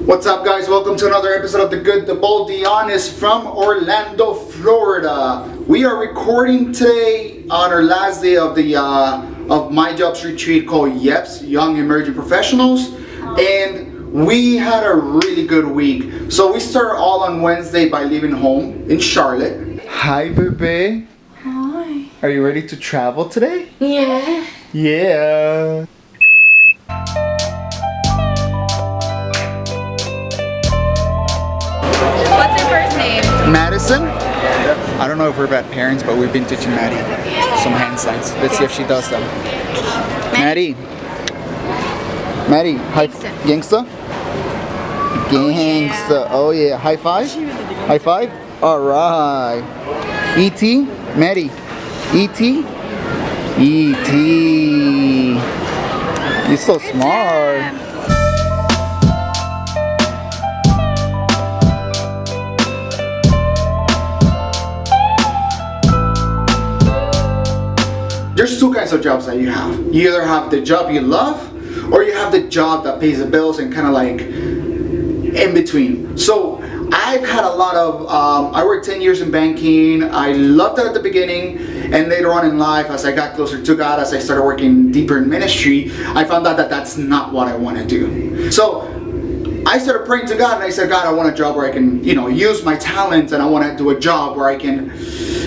What's up, guys? Welcome to another episode of The Good, The Bold, The Honest from Orlando, Florida. We are recording today on our last day of the My Jobs retreat called YEPS, Young Emerging Professionals, and we had a really good week. So we started all on Wednesday by leaving home in Charlotte. Hi, bebe. Hi. Are you ready to travel today? Yeah. Yeah. What's your first name? Madison. I don't know if we're bad parents, but we've been teaching Maddie some hand signs. Let's see if she does them. Maddie. Maddie. Gangsta. Gangsta. Oh yeah. High five. High five. All right. E.T. Maddie. E.T. E.T. You're so smart. There's two kinds of jobs that you have. You either have the job you love, or you have the job that pays the bills and kind of like in between. So I've had a lot of, I worked 10 years in banking. I loved it at the beginning, and later on in life, as I got closer to God, as I started working deeper in ministry, I found out that that's not what I want to do. So I started praying to God, and I said, God, I want a job where I can, use my talents, and I want to do a job where I can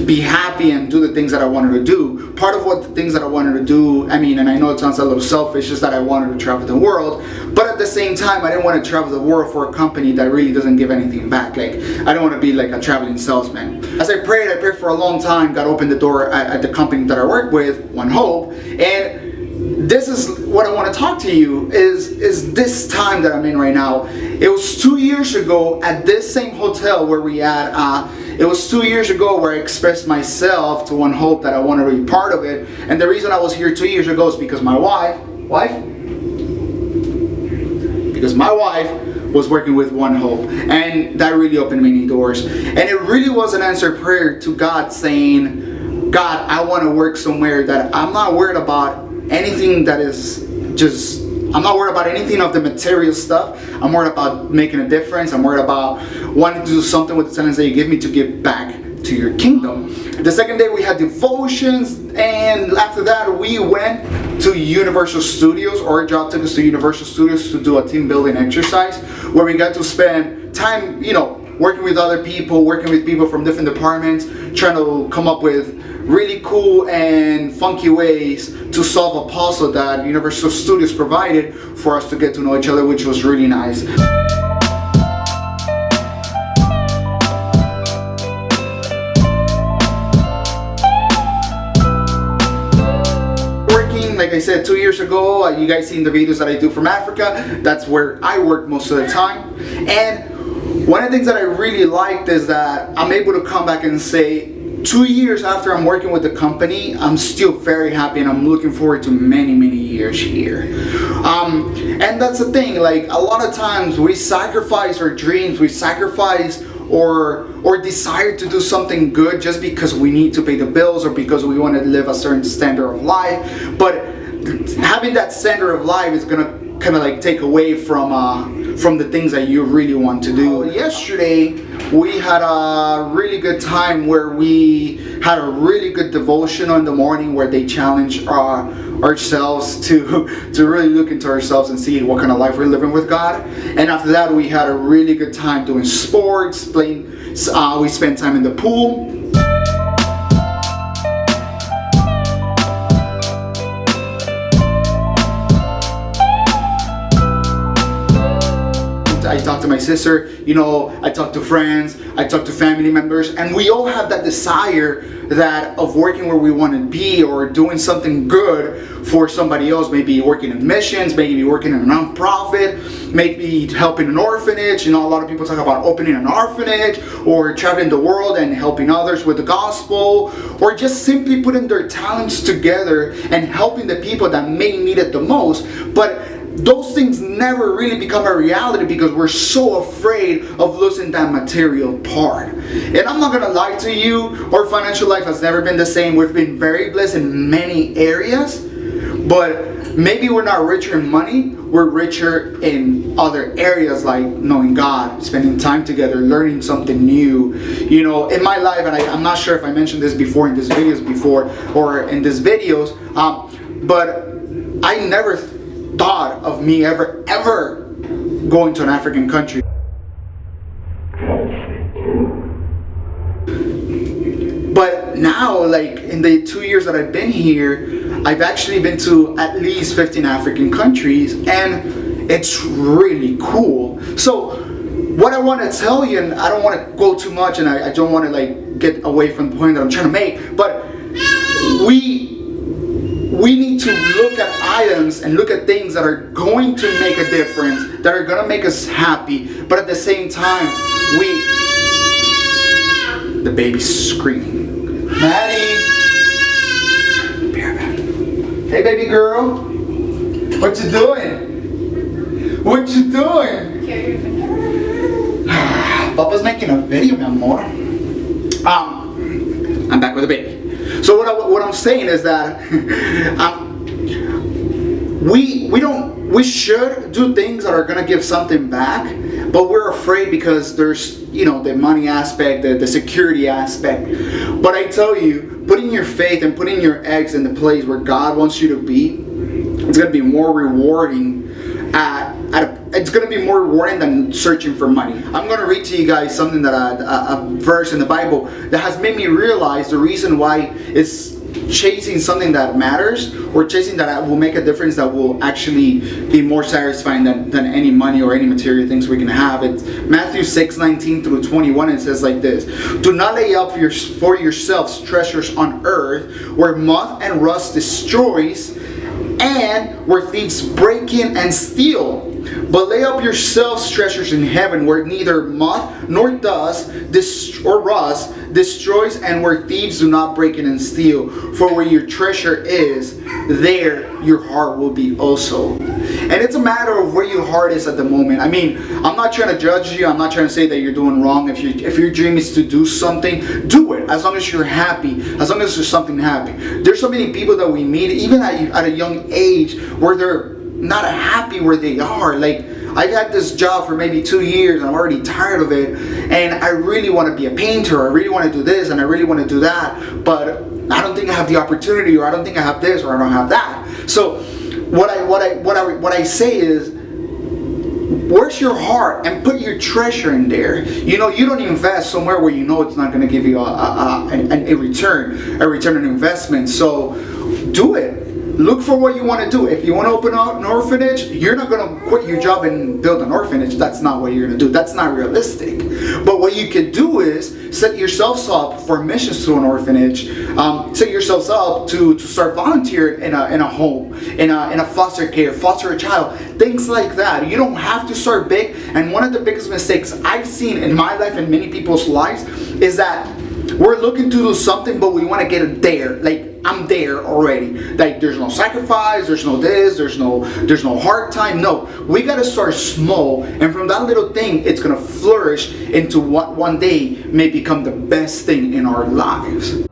be happy and do the things that I wanted to do. Part of what the things that I wanted to do, and I know it sounds a little selfish, is that I wanted to travel the world, but at the same time, I didn't want to travel the world for a company that really doesn't give anything back. Like, I don't want to be like a traveling salesman. As I prayed for a long time. God opened the door at the company that I work with, One Hope, and this is what I want to talk to you is this time that I'm in right now. It was 2 years ago at this same hotel where we at. It was 2 years ago where I expressed myself to One Hope that I wanted to be part of it. And the reason I was here 2 years ago is because my wife was working with One Hope, and that really opened many doors. And it really was an answered prayer to God, saying, God, I want to work somewhere that I'm not worried about anything that is I'm not worried about anything of the material stuff. I'm worried about making a difference. I'm worried about wanting to do something with the talents that you give me to give back to your kingdom. The second day we had devotions, and after that we went to Universal Studios. Our job took us to Universal Studios to do a team building exercise where we got to spend time, working with other people, working with people from different departments, trying to come up with really cool and funky ways to solve a puzzle that Universal Studios provided for us to get to know each other, which was really nice. Working, like I said, 2 years ago, you guys seen the videos that I do from Africa. That's where I work most of the time. And one of the things that I really liked is that I'm able to come back and say, 2 years after I'm working with the company, I'm still very happy, and I'm looking forward to many, many years here. And that's the thing, like a lot of times we sacrifice our dreams, we sacrifice or desire to do something good just because we need to pay the bills or because we want to live a certain standard of life. But having that standard of life is gonna kind of like take away from the things that you really want to do. Yesterday we had a really good time where we had a really good devotional in the morning where they challenged ourselves to really look into ourselves and see what kind of life we're living with God. And after that we had a really good time doing sports, playing. We spent time in the pool. I talked to my sister, I talked to friends, I talked to family members, and we all have that desire that of working where we want to be or doing something good for somebody else. Maybe working in missions, maybe working in a nonprofit, maybe helping an orphanage. A lot of people talk about opening an orphanage or traveling the world and helping others with the gospel, or just simply putting their talents together and helping the people that may need it the most. But those things never really become a reality because we're so afraid of losing that material part. And I'm not gonna lie to you, our financial life has never been the same. We've been very blessed in many areas, but maybe we're not richer in money, we're richer in other areas like knowing God, spending time together, learning something new. You know, in my life, and I'm not sure if I mentioned this before in these videos or in these videos, but I never thought of me ever going to an African country. But now, like in the 2 years that I've been here, I've actually been to at least 15 African countries, and it's really cool. So what I want to tell you, and I don't want to go too much, and I don't want to like get away from the point that I'm trying to make, but we need to look at items and look at things that are going to make a difference, that are going to make us happy, but at the same time, the baby's screaming. Maddie! Hey baby girl! What you doing? What you doing? Papa's making a video, mi amor. I'm back with the baby. So what I'm saying is that we should do things that are gonna give something back, but we're afraid because there's, you know, the money aspect, the security aspect. But I tell you, putting your faith and putting your eggs in the place where God wants you to be, it's gonna be more rewarding. It's gonna be more rewarding than searching for money. I'm gonna read to you guys something that a verse in the Bible that has made me realize the reason why it's chasing something that matters, or chasing that will make a difference, that will actually be more satisfying than any money or any material things we can have. It's Matthew 6:19 through 21. It says like this: do not lay up for yourselves treasures on earth, where moth and rust destroys, and where thieves break in and steal. But lay up yourselves treasures in heaven, where neither moth nor dust or rust destroys, and where thieves do not break in and steal. For where your treasure is, there your heart will be also. And it's a matter of where your heart is at the moment. I mean, I'm not trying to judge you. I'm not trying to say that you're doing wrong. If your dream is to do something, do it. As long as you're happy. As long as there's something happy. There's so many people that we meet, even at a young age, where they're not happy where they are. Like, I've had this job for maybe 2 years and I'm already tired of it, and I really want to be a painter, I really want to do this and I really want to do that, but I don't think I have the opportunity, or I don't think I have this, or I don't have that. So what I say is, where's your heart, and put your treasure in there. You know, you don't invest somewhere where you know it's not going to give you a return on investment. So do it. Look for what you want to do. If you want to open up an orphanage, you're not going to quit your job and build an orphanage. That's not what you're going to do. That's not realistic. But what you can do is set yourselves up for missions to an orphanage. Set yourselves up to start volunteering in a home, in a foster care, foster a child, things like that. You don't have to start big. And one of the biggest mistakes I've seen in my life and many people's lives is that we're looking to do something, but we want to get it there. Like, I'm there already. Like, there's no sacrifice, there's no this, there's no hard time. No, we gotta start small, and from that little thing, it's gonna flourish into what one day may become the best thing in our lives.